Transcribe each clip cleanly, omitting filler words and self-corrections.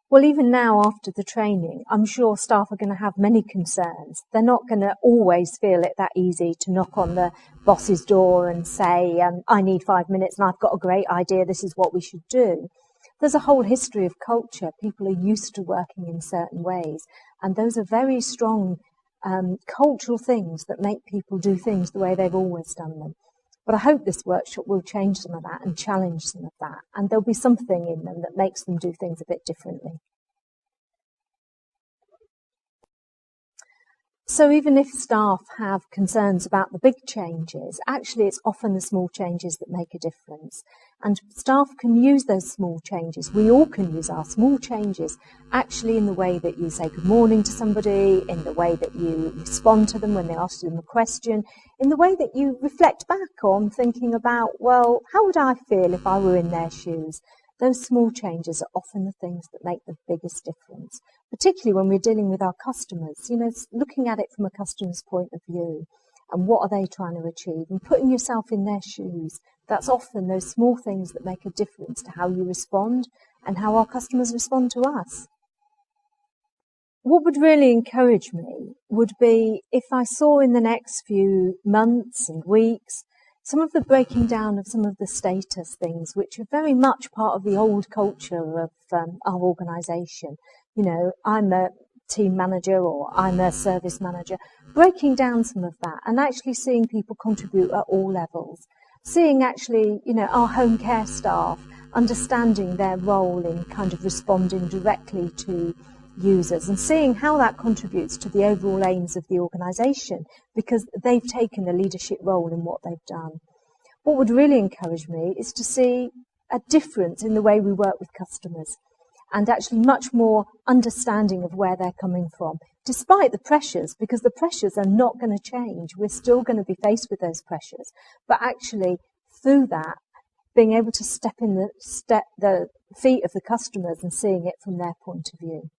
Well, even now after the training, I'm sure staff are going to have many concerns. They're not going to always feel it that easy to knock on the boss's door and say, I need 5 minutes and I've got a great idea, this is what we should do. There's a whole history of culture. People are used to working in certain ways, and those are very strong cultural things that make people do things the way they've always done them. But I hope this workshop will change some of that and challenge some of that, and there'll be something in them that makes them do things a bit differently. So even if staff have concerns about the big changes, actually it's often the small changes that make a difference. And staff can use those small changes. We all can use our small changes actually in the way that you say good morning to somebody, in the way that you respond to them when they ask them a question, in the way that you reflect back on thinking about, well, how would I feel if I were in their shoes? Those small changes are often the things that make the biggest difference, particularly when we're dealing with our customers. You know, looking at it from a customer's point of view and what are they trying to achieve and putting yourself in their shoes. That's often those small things that make a difference to how you respond and how our customers respond to us. What would really encourage me would be if I saw in the next few months and weeks some of the breaking down of some of the status things, which are very much part of the old culture of our organisation. You know, I'm a team manager or I'm a service manager, breaking down some of that and actually seeing people contribute at all levels. Seeing actually, you know, our home care staff understanding their role in kind of responding directly to users and seeing how that contributes to the overall aims of the organisation because they've taken a leadership role in what they've done. What would really encourage me is to see a difference in the way we work with customers and actually much more understanding of where they're coming from, despite the pressures, because the pressures are not going to change. We're still going to be faced with those pressures. But actually, through that, being able to step in the feet of the customers and seeing it from their point of view.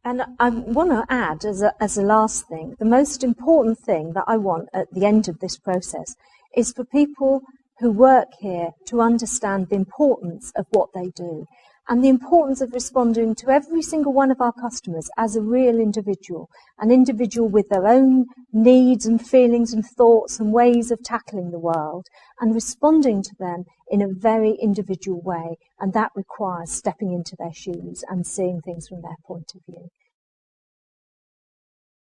And I want to add, as a last thing, the most important thing that I want at the end of this process is for people who work here to understand the importance of what they do and the importance of responding to every single one of our customers as a real individual, an individual with their own needs and feelings and thoughts and ways of tackling the world, and responding to them in a very individual way, and that requires stepping into their shoes and seeing things from their point of view.